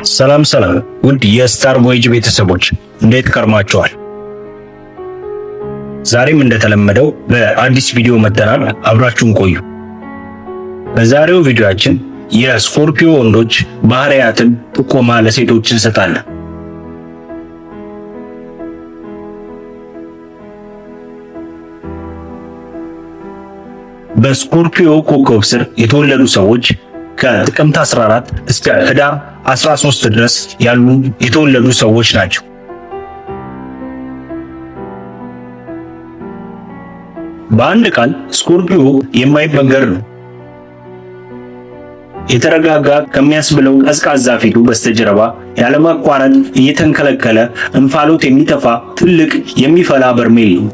ሰላም ውድ የስታር ቮይጅ ቤተሰቦች እንዴት ከርማችኋል? ዛሬም እንደተለመደው በአዲስ ቪዲዮ መጥተናል። አብራችሁን ቆዩ። በዛሬው ቪዲዮአችን የስኮርፒዮ ወንዶች ባህሪያትን ጥቆማ ለሴቶች እንሰጣለን። በስኮርፒዮ ኮከብ ስር የተወለዱ ሰዎች ከጥቅምት 14 እስከ ህዳር 13 ድረስ ያሉ የተወለዱ ሰዎች ናቸው። በአንድ ቃል ስኮርፒዮ የማይበገር ነው። የተረጋጋ ከሚያስብለው ቀዝቃዛ ፊቱ በስተጀርባ ያለማቋረጥ እየተንከለከለ እንፋሎት የሚተፋ ትልቅ የሚፈላ በርሜል ነው።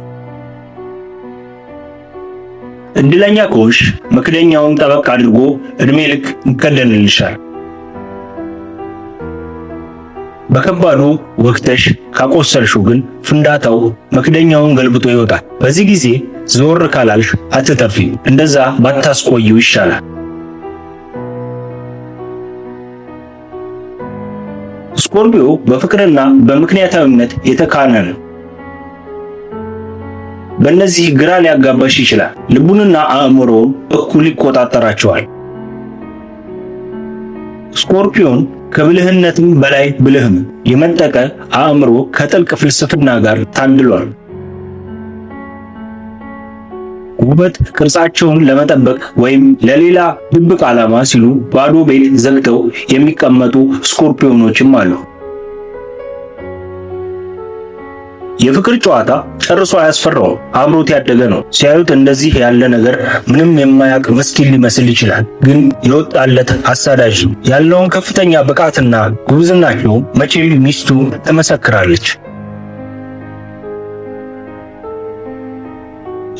እድለኛ ከሆንሽ መክደኛውን ጠበቅ አድርጎ እድሜ ልክ ይከደንልሻል። በከባዱ ወቅተሽ ካቆሰልሽው ግን ፍንዳታው መክደኛውን ገልብጦ ይወጣል። በዚህ ጊዜ ዞር ካላልሽ አትተርፊ። እንደዛ ባታስቆይው ይሻላል። ስኮርፒዮ በፍቅርና በምክንያታዊነት የተካነ ነው። በእነዚህ ግራ ሊያጋባሽ ይችላል። ልቡንና አእምሮውን እኩል ይቆጣጠራቸዋል። ስኮርፒዮን ከብልህነትም በላይ ብልህም የመጠቀ አእምሮ ከጥልቅ ፍልስፍና ጋር ታድሏል። ውበት ቅርጻቸውን ለመጠበቅ ወይም ለሌላ ድብቅ ዓላማ ሲሉ ባዶ ቤት ዘግተው የሚቀመጡ ስኮርፒዮኖችም አሉ። የፍቅር ጨዋታ ጨርሶ አያስፈራውም። አብሮት ያደገ ነው። ሲያዩት እንደዚህ ያለ ነገር ምንም የማያውቅ ምስኪን ሊመስል ይችላል፣ ግን የወጣለት አሳዳጅ ነው። ያለውን ከፍተኛ ብቃትና ጉብዝናቸው መቼም ሚስቱ ትመሰክራለች።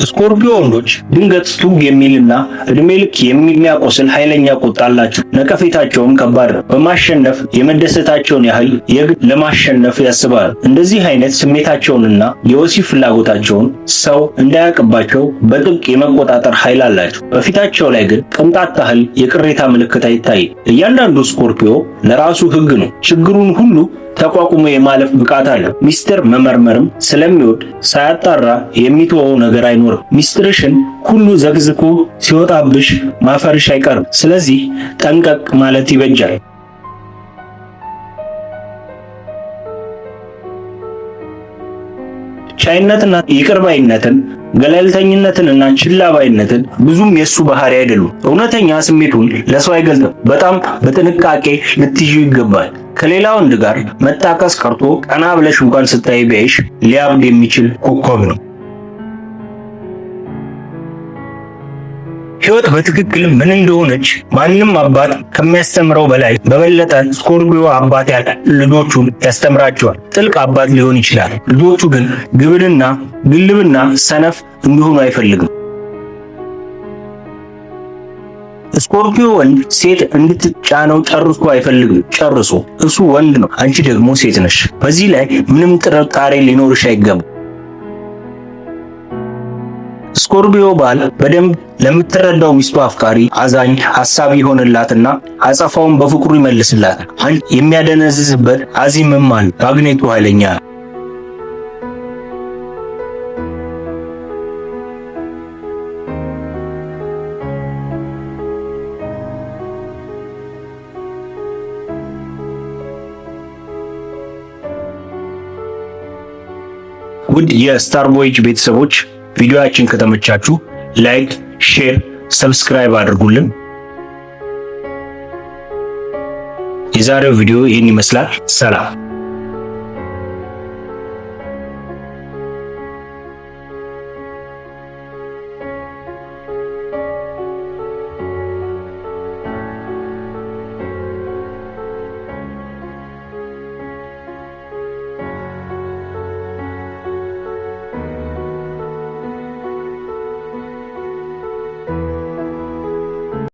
ስኮርፒዮ ወንዶች ድንገት ቱግ የሚልና እድሜ ልክ የሚያቆስል ኃይለኛ ቁጣ አላቸው። ነቀፌታቸውም ከባድ ነው። በማሸነፍ የመደሰታቸውን ያህል የግድ ለማሸነፍ ያስባሉ። እንደዚህ አይነት ስሜታቸውንና የወሲብ ፍላጎታቸውን ሰው እንዳያውቅባቸው በጥብቅ የመቆጣጠር ኃይል አላቸው። በፊታቸው ላይ ግን ቅንጣት ታህል የቅሬታ ምልክት አይታይም። እያንዳንዱ ስኮርፒዮ ለራሱ ሕግ ነው። ችግሩን ሁሉ ተቋቁሞ የማለፍ ብቃት አለ። ሚስጥር መመርመርም ስለሚወድ ሳያጣራ የሚተወው ነገር አይኖርም። ሚስጥርሽን ሁሉ ዘግዝቆ ሲወጣብሽ ማፈርሽ አይቀርም። ስለዚህ ጠንቀቅ ማለት ይበጃል። ቻይነትና ይቅርባይነትን ገለልተኝነትንና ችላባይነትን ብዙም የሱ ባህሪ አይደሉም። እውነተኛ ስሜቱን ለሰው አይገልጥም። በጣም በጥንቃቄ ልትይዙ ይገባል። ከሌላ ወንድ ጋር መጣቀስ ቀርቶ ቀና ብለሽ እንኳን ስታይ ቢያይሽ ሊያብድ የሚችል ኮከብ ነው። ሕይወት በትክክል ምን እንደሆነች ማንም አባት ከሚያስተምረው በላይ በበለጠ ስኮርፒዮ አባት ያለ ልጆቹን ያስተምራቸዋል። ጥልቅ አባት ሊሆን ይችላል። ልጆቹ ግን ግልብና ሰነፍ እንዲሆኑ አይፈልግም። ስኮርፒዮ ወንድ ሴት እንድትጫነው ጨርሶ አይፈልግም። ጨርሶ እሱ ወንድ ነው፣ አንቺ ደግሞ ሴት ነሽ። በዚህ ላይ ምንም ጥርጣሬ ሊኖርሽ አይገባም። ስኮርፒዮ ባል በደንብ ለምትረዳው ሚስቱ አፍቃሪ፣ አዛኝ፣ ሐሳቢ ይሆንላትና አጸፋውን በፍቅሩ ይመልስላታል። አንቺ የሚያደነዝዝበት አዚምም አለ። ማግኔቱ ኃይለኛ ነው። ውድ የስታር ቮይጅ ቤተሰቦች ቪዲዮአችን ከተመቻችሁ ላይክ፣ ሼር፣ ሰብስክራይብ አድርጉልን። የዛሬው ቪዲዮ ይህን ይመስላል። ሰላም።